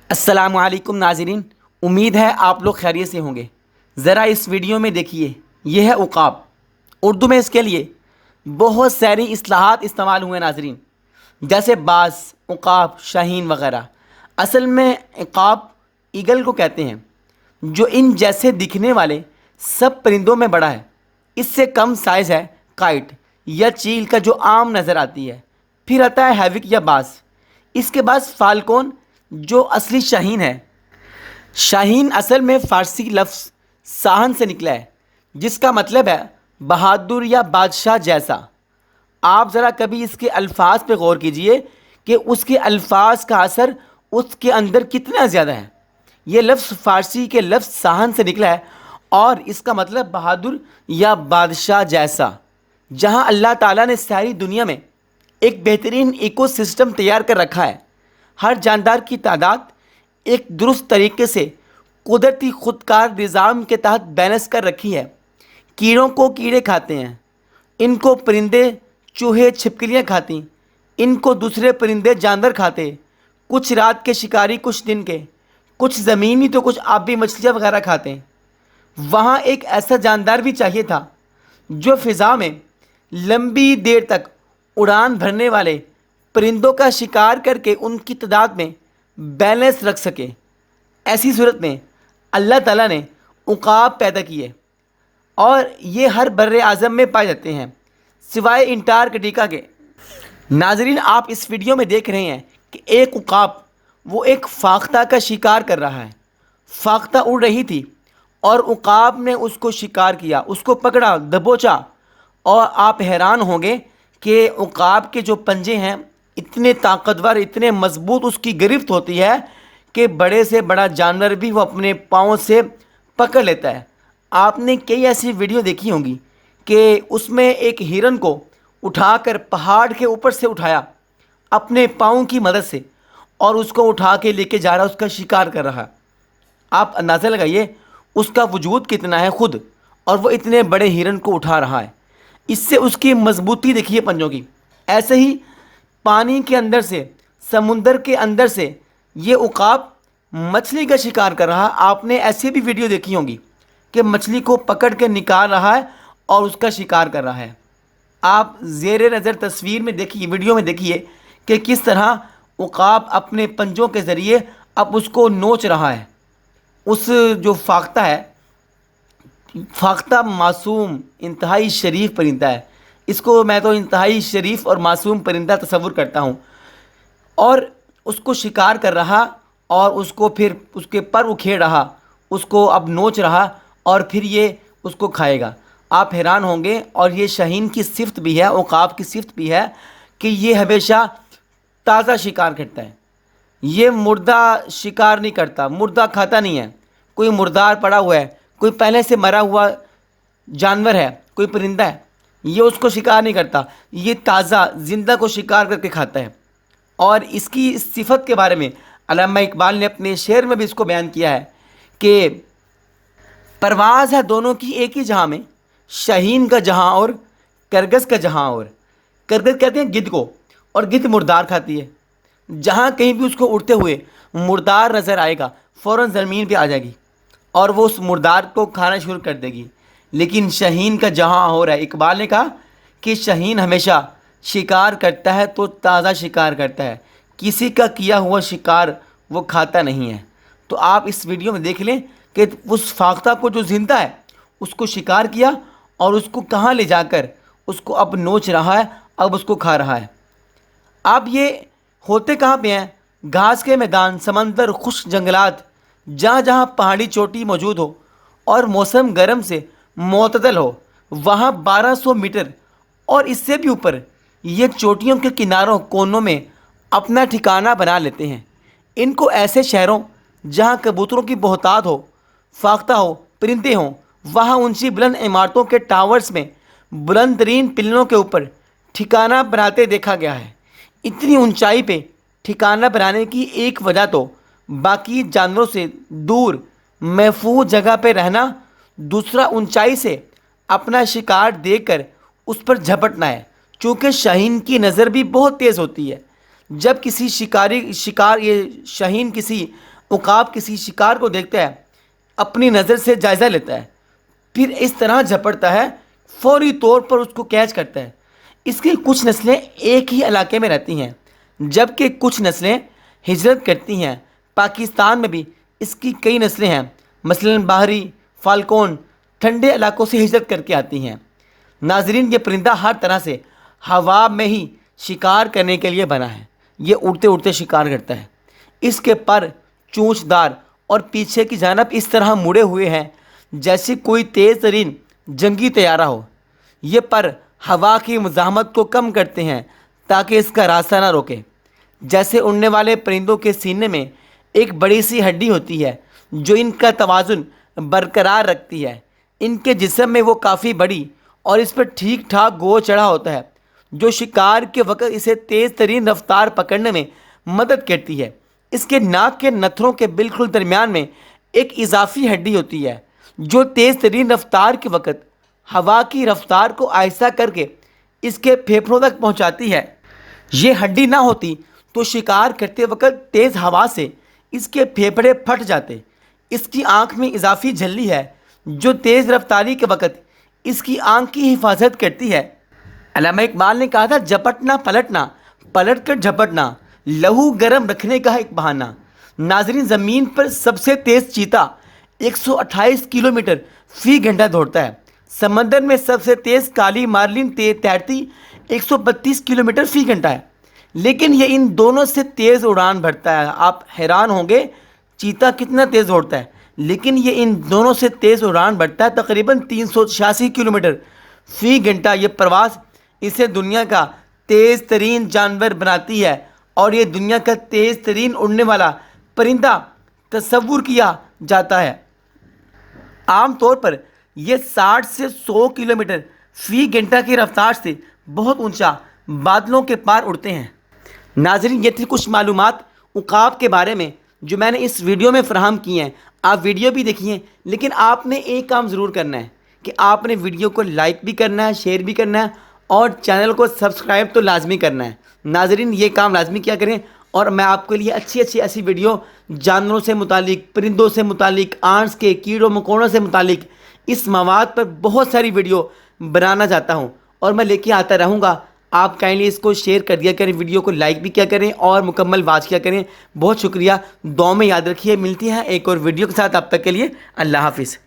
السلام علیکم ناظرین، امید ہے آپ لوگ خیریت سے ہوں گے۔ ذرا اس ویڈیو میں دیکھیے، یہ ہے عقاب۔ اردو میں اس کے لیے بہت ساری اصطلاحات استعمال ہوئے ناظرین، جیسے باز، عقاب، شاہین وغیرہ۔ اصل میں عقاب ایگل کو کہتے ہیں، جو ان جیسے دکھنے والے سب پرندوں میں بڑا ہے۔ اس سے کم سائز ہے کائٹ یا چیل کا جو عام نظر آتی ہے۔ پھر آتا ہے ہیوک یا باز۔ اس کے بعد فالکون جو اصلی شاہین ہے۔ شاہین اصل میں فارسی لفظ ساہن سے نکلا ہے، جس کا مطلب ہے بہادر یا بادشاہ جیسا۔ آپ ذرا کبھی اس کے الفاظ پہ غور کیجئے کہ اس کے الفاظ کا اثر اس کے اندر کتنا زیادہ ہے۔ یہ لفظ فارسی کے لفظ ساہن سے نکلا ہے اور اس کا مطلب بہادر یا بادشاہ جیسا۔ جہاں اللہ تعالیٰ نے ساری دنیا میں ایک بہترین ایکو سسٹم تیار کر رکھا ہے، ہر جاندار کی تعداد ایک درست طریقے سے قدرتی خودکار نظام کے تحت بیلنس کر رکھی ہے۔ کیڑوں کو کیڑے کھاتے ہیں، ان کو پرندے، چوہے، چھپکلیاں کھاتی، ان کو دوسرے پرندے، جانور کھاتے۔ کچھ رات کے شکاری کچھ دن کے، کچھ زمینی تو کچھ آبی مچھلیاں وغیرہ کھاتے ہیں۔ وہاں ایک ایسا جاندار بھی چاہیے تھا جو فضا میں لمبی دیر تک اڑان بھرنے والے پرندوں کا شکار کر کے ان کی تعداد میں بیلنس رکھ سکے۔ ایسی صورت میں اللہ تعالیٰ نے عقاب پیدا کیے اور یہ ہر بر اعظم میں پائے جاتے ہیں سوائے انٹارکٹیکا کے۔ ناظرین، آپ اس ویڈیو میں دیکھ رہے ہیں کہ ایک عقاب وہ ایک فاختہ کا شکار کر رہا ہے۔ فاختہ اڑ رہی تھی اور عقاب نے اس کو شکار کیا، اس کو پکڑا، دبوچا، اور آپ حیران ہوں گے کہ عقاب کے جو پنجے ہیں اتنے طاقتور، اتنے مضبوط اس کی گرفت ہوتی ہے کہ بڑے سے بڑا جانور بھی وہ اپنے پاؤں سے پکڑ لیتا ہے۔ آپ نے کئی ایسی ویڈیو دیکھی ہوں گی کہ اس میں ایک ہرن کو اٹھا کر پہاڑ کے اوپر سے اٹھایا اپنے پاؤں کی مدد سے، اور اس کو اٹھا کے لے کے جا رہا، اس کا شکار کر رہا۔ آپ اندازہ لگائیے اس کا وجود کتنا ہے خود، اور وہ اتنے بڑے ہرن کو اٹھا رہا ہے۔ اس سے اس کی مضبوطی دیکھیے پنجوں کی۔ ایسے ہی پانی کے اندر سے، سمندر کے اندر سے یہ عقاب مچھلی کا شکار کر رہا۔ آپ نے ایسی بھی ویڈیو دیکھی ہوں گی کہ مچھلی کو پکڑ کے نکال رہا ہے اور اس کا شکار کر رہا ہے۔ آپ زیر نظر تصویر میں دیکھیے، ویڈیو میں دیکھیے کہ کس طرح عقاب اپنے پنجوں کے ذریعے اب اس کو نوچ رہا ہے۔ اس جو فاختہ ہے، فاختہ معصوم، انتہائی شریف پرندہ ہے۔ اس کو میں تو انتہائی شریف اور معصوم پرندہ تصور کرتا ہوں، اور اس کو شکار کر رہا اور اس کو پھر اس کے پر اکھیڑ رہا، اس کو اب نوچ رہا اور پھر یہ اس کو کھائے گا۔ آپ حیران ہوں گے، اور یہ شاہین کی صفت بھی ہے، عقاب کی صفت بھی ہے کہ یہ ہمیشہ تازہ شکار کرتا ہے۔ یہ مردہ شکار نہیں کرتا، مردہ کھاتا نہیں ہے۔ کوئی مردار پڑا ہوا ہے، کوئی پہلے سے مرا ہوا جانور ہے، کوئی پرندہ ہے، یہ اس کو شکار نہیں کرتا، یہ تازہ زندہ کو شکار کر کے کھاتا ہے۔ اور اس کی صفت کے بارے میں علامہ اقبال نے اپنے شعر میں بھی اس کو بیان کیا ہے کہ پرواز ہے دونوں کی ایک ہی جہاں میں، شاہین کا جہاں اور کرگس کا جہاں اور۔ کرگس کہتے ہیں گدھ کو، اور گدھ مردار کھاتی ہے۔ جہاں کہیں بھی اس کو اڑتے ہوئے مردار نظر آئے گا، فوراً زمین پہ آ جائے گی اور وہ اس مردار کو کھانا شروع کر دے گی۔ لیکن شاہین کا جہاں اور ہے۔ اقبال نے کہا کہ شاہین ہمیشہ شکار کرتا ہے تو تازہ شکار کرتا ہے، کسی کا کیا ہوا شکار وہ کھاتا نہیں ہے۔ تو آپ اس ویڈیو میں دیکھ لیں کہ اس فاختہ کو جو زندہ ہے اس کو شکار کیا، اور اس کو کہاں لے جا کر اس کو اب نوچ رہا ہے، اب اس کو کھا رہا ہے۔ اب یہ ہوتے کہاں پہ ہیں؟ گھاس کے میدان، سمندر، خشک جنگلات، جہاں جہاں پہاڑی چوٹی موجود ہو اور موسم گرم سے معتدل ہو، وہاں 1200 میٹر اور اس سے بھی اوپر یہ چوٹیوں کے کناروں کونوں میں اپنا ٹھکانہ بنا لیتے ہیں۔ ان کو ایسے شہروں جہاں کبوتروں کی بہتات ہو، فاختہ ہو، پرندے ہوں، وہاں اونچی بلند عمارتوں کے ٹاورز میں بلند ترین پلوں کے اوپر ٹھکانہ بناتے دیکھا گیا ہے۔ اتنی اونچائی پہ ٹھکانہ بنانے کی ایک وجہ تو باقی جانوروں سے دور محفوظ جگہ پہ رہنا، دوسرا اونچائی سے اپنا شکار دیکھ کر اس پر جھپٹنا ہے، چونکہ شاہین کی نظر بھی بہت تیز ہوتی ہے۔ جب کسی شکار یہ شاہین کسی عقاب کسی شکار کو دیکھتا ہے، اپنی نظر سے جائزہ لیتا ہے، پھر اس طرح جھپٹتا ہے، فوری طور پر اس کو کیچ کرتا ہے۔ اس کی کچھ نسلیں ایک ہی علاقے میں رہتی ہیں، جبکہ کچھ نسلیں ہجرت کرتی ہیں۔ پاکستان میں بھی اس کی کئی نسلیں ہیں، مثلا باہری فالکون ٹھنڈے علاقوں سے ہجرت کر کے آتی ہیں۔ ناظرین، یہ پرندہ ہر طرح سے ہوا میں ہی شکار کرنے کے لیے بنا ہے۔ یہ اڑتے اڑتے شکار کرتا ہے۔ اس کے پر چونچ دار اور پیچھے کی جانب اس طرح مڑے ہوئے ہیں جیسے کوئی تیز ترین جنگی طیارہ ہو۔ یہ پر ہوا کی مزاحمت کو کم کرتے ہیں تاکہ اس کا راستہ نہ روکے۔ جیسے اڑنے والے پرندوں کے سینے میں ایک بڑی سی ہڈی ہوتی ہے جو ان کا توازن برقرار رکھتی ہے۔ ان کے جسم میں وہ کافی بڑی اور اس پر ٹھیک ٹھاک گوشت چڑھا ہوتا ہے جو شکار کے وقت اسے تیز ترین رفتار پکڑنے میں مدد کرتی ہے۔ اس کے ناک کے نتھروں کے بالکل درمیان میں ایک اضافی ہڈی ہوتی ہے جو تیز ترین رفتار کے وقت ہوا کی رفتار کو آہستہ کر کے اس کے پھیپھڑوں تک پہنچاتی ہے۔ یہ ہڈی نہ ہوتی تو شکار کرتے وقت تیز ہوا سے اس کے پھیپھڑے پھٹ جاتے۔ اس کی آنکھ میں اضافی جھلی ہے جو تیز رفتاری کے وقت اس کی آنکھ کی حفاظت کرتی ہے۔ علامہ اقبال نے کہا تھا، جھپٹنا پلٹنا، پلٹ کر جھپٹنا، لہو گرم رکھنے کا ایک بہانہ۔ ناظرین، زمین پر سب سے تیز چیتا 128 کلومیٹر فی گھنٹہ دوڑتا ہے۔ سمندر میں سب سے تیز کالی مارلن تیرتی 132 کلومیٹر فی گھنٹہ ہے، لیکن یہ ان دونوں سے تیز اڑان بھرتا ہے۔ آپ حیران ہوں گے چیتا کتنا تیز دوڑتا ہے، لیکن یہ ان دونوں سے تیز اڑان بھرتا ہے، تقریباً 386 کلومیٹر فی گھنٹہ۔ یہ پرواز اسے دنیا کا تیز ترین جانور بناتی ہے اور یہ دنیا کا تیز ترین اڑنے والا پرندہ تصور کیا جاتا ہے۔ عام طور پر یہ 60 سے 100 کلومیٹر فی گھنٹہ کی رفتار سے بہت اونچا بادلوں کے پار اڑتے ہیں۔ ناظرین، یہ تھی کچھ معلومات عقاب کے بارے میں جو میں نے اس ویڈیو میں فراہم کی ہیں۔ آپ ویڈیو بھی دیکھیے، لیکن آپ نے ایک کام ضرور کرنا ہے کہ آپ نے ویڈیو کو لائک بھی کرنا ہے، شیئر بھی کرنا ہے اور چینل کو سبسکرائب تو لازمی کرنا ہے۔ ناظرین، یہ کام لازمی کیا کریں، اور میں آپ کے لیے اچھی ایسی ویڈیو جانوروں سے متعلق، پرندوں سے متعلق، آنٹس کے کیڑوں مکوڑوں سے متعلق اس مواد پر بہت ساری ویڈیو بنانا چاہتا ہوں اور میں لے کے آتا رہوں گا۔ آپ کائنڈلی اس کو شیئر کر دیا کریں، ویڈیو کو لائک بھی کیا کریں اور مکمل واچ کیا کریں۔ بہت شکریہ، دعاؤں میں یاد رکھیے۔ ملتی ہیں ایک اور ویڈیو کے ساتھ، اب تک کے لیے اللہ حافظ۔